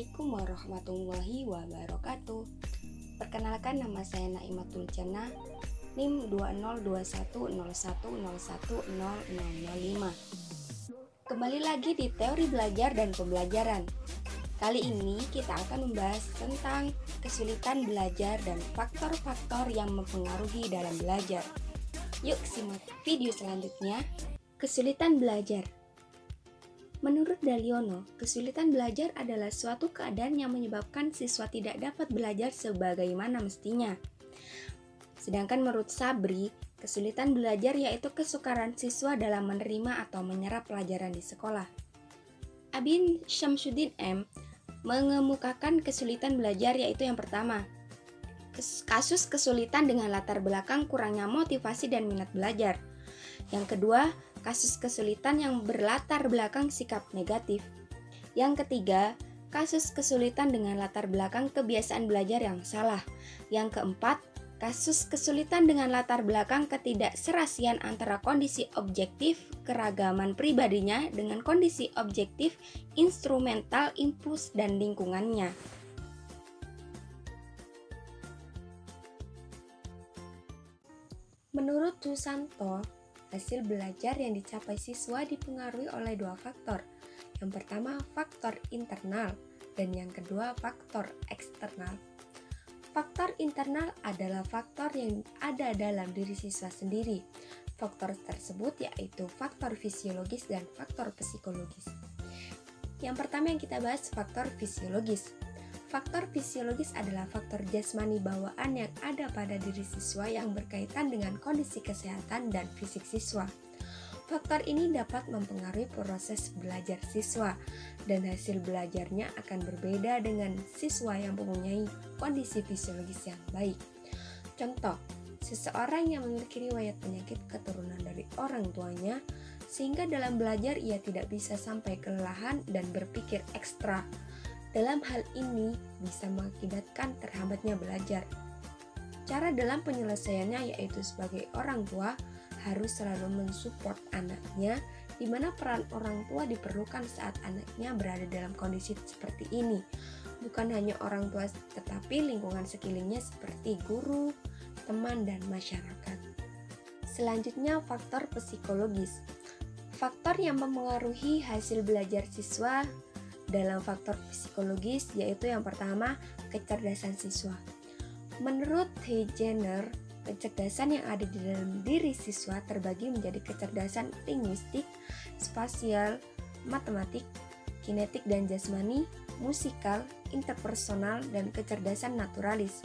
Assalamualaikum warahmatullahi wabarakatuh. Perkenalkan, nama saya Naimatul Jannah, NIM 202101010005. Kembali lagi di teori belajar dan pembelajaran. Kali ini kita akan membahas tentang kesulitan belajar dan faktor-faktor yang mempengaruhi dalam belajar. Yuk simak video selanjutnya. Kesulitan belajar. Menurut Daliono, kesulitan belajar adalah suatu keadaan yang menyebabkan siswa tidak dapat belajar sebagaimana mestinya. Sedangkan menurut Sabri, kesulitan belajar yaitu kesukaran siswa dalam menerima atau menyerap pelajaran di sekolah. Abin Syamsuddin M. mengemukakan kesulitan belajar yaitu yang pertama, kasus kesulitan dengan latar belakang kurangnya motivasi dan minat belajar. Yang kedua, kasus kesulitan yang berlatar belakang sikap negatif. Yang ketiga, kasus kesulitan dengan latar belakang kebiasaan belajar yang salah. Yang keempat, kasus kesulitan dengan latar belakang ketidakserasian antara kondisi objektif keragaman pribadinya dengan kondisi objektif instrumental impuls dan lingkungannya. Menurut Susanto, hasil belajar yang dicapai siswa dipengaruhi oleh dua faktor. Yang pertama, faktor internal, dan yang kedua, faktor eksternal. Faktor internal adalah faktor yang ada dalam diri siswa sendiri. Faktor tersebut yaitu faktor fisiologis dan faktor psikologis. Yang pertama yang kita bahas, faktor fisiologis. Faktor fisiologis adalah faktor jasmani bawaan yang ada pada diri siswa yang berkaitan dengan kondisi kesehatan dan fisik siswa. Faktor ini dapat mempengaruhi proses belajar siswa, dan hasil belajarnya akan berbeda dengan siswa yang mempunyai kondisi fisiologis yang baik. Contoh, seseorang yang memiliki riwayat penyakit keturunan dari orang tuanya, sehingga dalam belajar ia tidak bisa sampai kelelahan dan berpikir ekstra. Dalam hal ini bisa mengakibatkan terhambatnya belajar. Cara dalam penyelesaiannya yaitu sebagai orang tua harus selalu mensupport anaknya, di mana peran orang tua diperlukan saat anaknya berada dalam kondisi seperti ini. Bukan hanya orang tua tetapi lingkungan sekelilingnya seperti guru, teman, dan masyarakat. Selanjutnya, faktor psikologis. Faktor yang mempengaruhi hasil belajar siswa dalam faktor psikologis yaitu yang pertama, kecerdasan siswa. Menurut Hegener, kecerdasan yang ada di dalam diri siswa terbagi menjadi kecerdasan linguistik, spasial, matematik, kinetik dan jasmani, musikal, interpersonal, dan kecerdasan naturalis.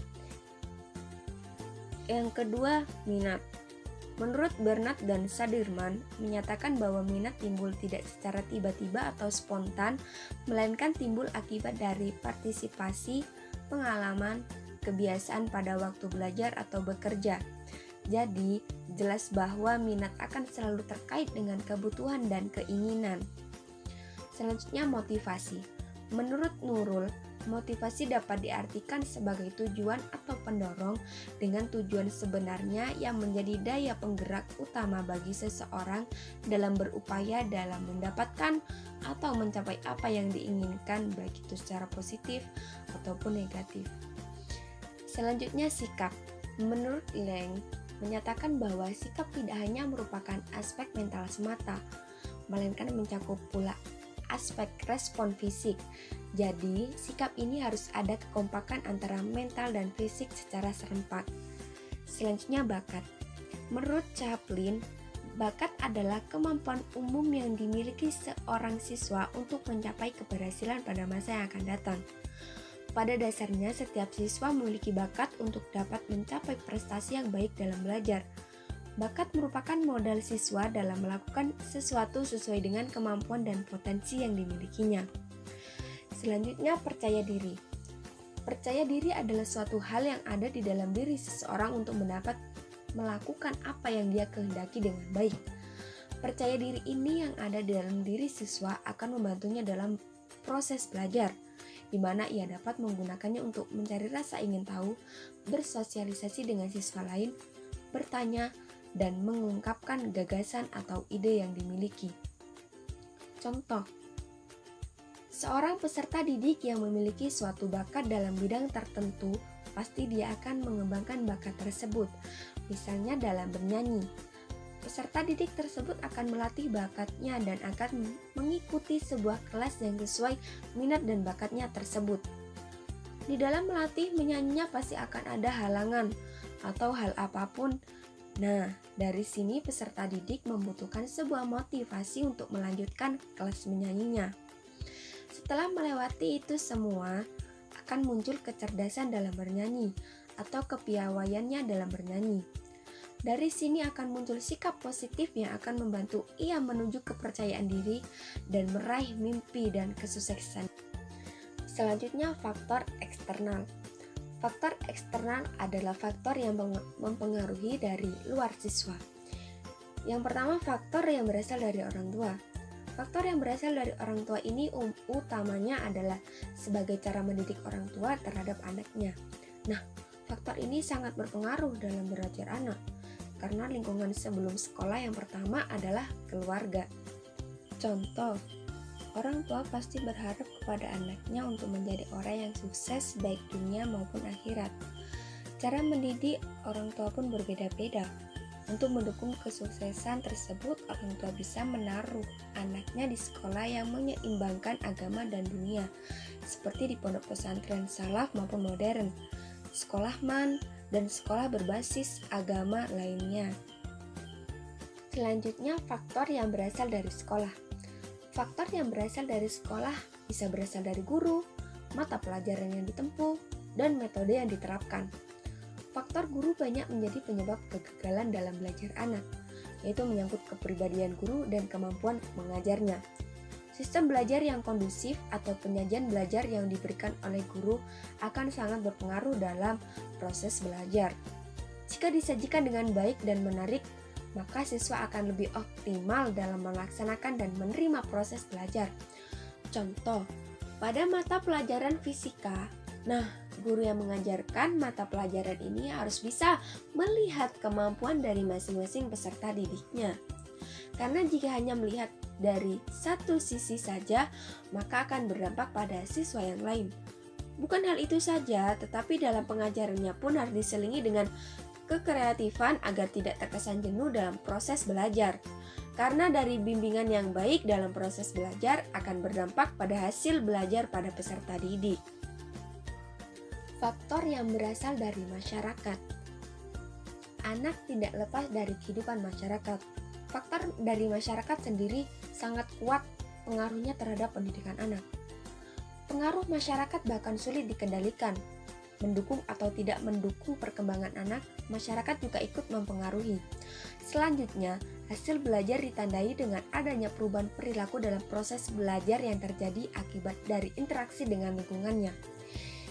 Yang kedua, minat. Menurut Bernard dan Sadirman menyatakan bahwa minat timbul tidak secara tiba-tiba atau spontan, melainkan timbul akibat dari partisipasi, pengalaman, kebiasaan pada waktu belajar atau bekerja. Jadi, jelas bahwa minat akan selalu terkait dengan kebutuhan dan keinginan. Selanjutnya, motivasi. Menurut Nurul, motivasi dapat diartikan sebagai tujuan atau pendorong dengan tujuan sebenarnya yang menjadi daya penggerak utama bagi seseorang dalam berupaya dalam mendapatkan atau mencapai apa yang diinginkan, baik itu secara positif ataupun negatif. Selanjutnya, sikap. Menurut Leng, menyatakan bahwa sikap tidak hanya merupakan aspek mental semata, melainkan mencakup pula aspek respon fisik. Jadi, sikap ini harus ada kekompakan antara mental dan fisik secara serempak. Selanjutnya, bakat. Menurut Chaplin, bakat adalah kemampuan umum yang dimiliki seorang siswa untuk mencapai keberhasilan pada masa yang akan datang. Pada dasarnya, setiap siswa memiliki bakat untuk dapat mencapai prestasi yang baik dalam belajar. Bakat merupakan modal siswa dalam melakukan sesuatu sesuai dengan kemampuan dan potensi yang dimilikinya. Selanjutnya, percaya diri. Percaya diri adalah suatu hal yang ada di dalam diri seseorang untuk melakukan apa yang dia kehendaki dengan baik. Percaya diri ini yang ada di dalam diri siswa akan membantunya dalam proses belajar, di mana ia dapat menggunakannya untuk mencari rasa ingin tahu, bersosialisasi dengan siswa lain, bertanya, dan mengungkapkan gagasan atau ide yang dimiliki. Contoh, Seorang peserta didik yang memiliki suatu bakat dalam bidang tertentu, pasti dia akan mengembangkan bakat tersebut, misalnya dalam bernyanyi. Peserta didik tersebut akan melatih bakatnya dan akan mengikuti sebuah kelas yang sesuai minat dan bakatnya tersebut. Di dalam melatih menyanyinya pasti akan ada halangan atau hal apapun. Nah, dari sini peserta didik membutuhkan sebuah motivasi untuk melanjutkan kelas menyanyinya. Setelah melewati itu semua, akan muncul kecerdasan dalam bernyanyi atau kepiawaiannya dalam bernyanyi. Dari sini akan muncul sikap positif yang akan membantu ia menuju kepercayaan diri dan meraih mimpi dan kesuksesan. Selanjutnya, faktor eksternal. Faktor eksternal adalah faktor yang mempengaruhi dari luar siswa. Yang pertama, faktor yang berasal dari orang tua. Faktor yang berasal dari orang tua ini utamanya adalah sebagai cara mendidik orang tua terhadap anaknya. Nah, faktor ini sangat berpengaruh dalam belajar anak, karena lingkungan sebelum sekolah yang pertama adalah keluarga. Contoh, orang tua pasti berharap kepada anaknya untuk menjadi orang yang sukses baik dunia maupun akhirat. Cara mendidik orang tua pun berbeda-beda. Untuk mendukung kesuksesan tersebut, orang tua bisa menaruh anaknya di sekolah yang menyeimbangkan agama dan dunia, seperti di pondok pesantren salaf maupun modern, sekolah MAN, dan sekolah berbasis agama lainnya. Selanjutnya, faktor yang berasal dari sekolah. Faktor yang berasal dari sekolah bisa berasal dari guru, mata pelajaran yang ditempuh, dan metode yang diterapkan. Faktor guru banyak menjadi penyebab kegagalan dalam belajar anak, yaitu menyangkut kepribadian guru dan kemampuan mengajarnya. Sistem belajar yang kondusif atau penyajian belajar yang diberikan oleh guru akan sangat berpengaruh dalam proses belajar. Jika disajikan dengan baik dan menarik, maka siswa akan lebih optimal dalam melaksanakan dan menerima proses belajar. Contoh, pada mata pelajaran fisika, guru yang mengajarkan mata pelajaran ini harus bisa melihat kemampuan dari masing-masing peserta didiknya. Karena jika hanya melihat dari satu sisi saja, maka akan berdampak pada siswa yang lain. Bukan hal itu saja, tetapi dalam pengajarannya pun harus diselingi dengan kekreatifan agar tidak terkesan jenuh dalam proses belajar. Karena dari bimbingan yang baik dalam proses belajar akan berdampak pada hasil belajar pada peserta didik. Faktor yang berasal dari masyarakat. Anak tidak lepas dari kehidupan masyarakat. Faktor dari masyarakat sendiri sangat kuat pengaruhnya terhadap pendidikan anak. Pengaruh masyarakat bahkan sulit dikendalikan. Mendukung atau tidak mendukung perkembangan anak, masyarakat juga ikut mempengaruhi. Selanjutnya, hasil belajar ditandai dengan adanya perubahan perilaku dalam proses belajar yang terjadi akibat dari interaksi dengan lingkungannya.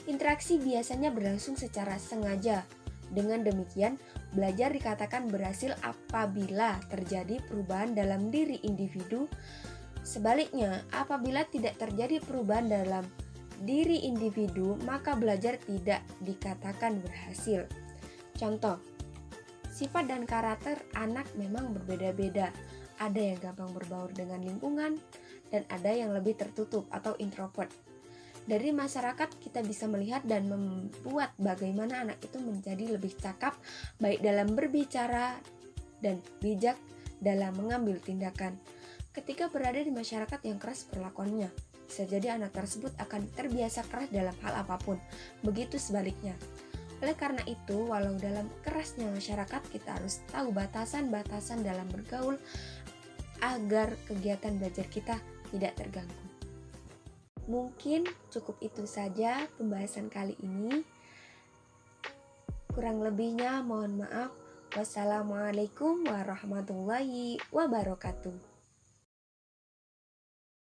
Interaksi biasanya berlangsung secara sengaja. Dengan demikian, belajar dikatakan berhasil apabila terjadi perubahan dalam diri individu. Sebaliknya, apabila tidak terjadi perubahan dalam diri individu, maka belajar tidak dikatakan berhasil. Contoh, sifat dan karakter anak memang berbeda-beda. Ada yang gampang berbaur dengan lingkungan, dan ada yang lebih tertutup atau introvert. Dari masyarakat kita bisa melihat dan membuat bagaimana anak itu menjadi lebih cakap baik dalam berbicara dan bijak dalam mengambil tindakan. Ketika berada di masyarakat yang keras perlakuannya, bisa jadi anak tersebut akan terbiasa keras dalam hal apapun. Begitu sebaliknya. Oleh karena itu, walau dalam kerasnya masyarakat, kita harus tahu batasan-batasan dalam bergaul agar kegiatan belajar kita tidak terganggu. Mungkin cukup itu saja pembahasan kali ini. Kurang lebihnya mohon maaf. Wassalamualaikum warahmatullahi wabarakatuh.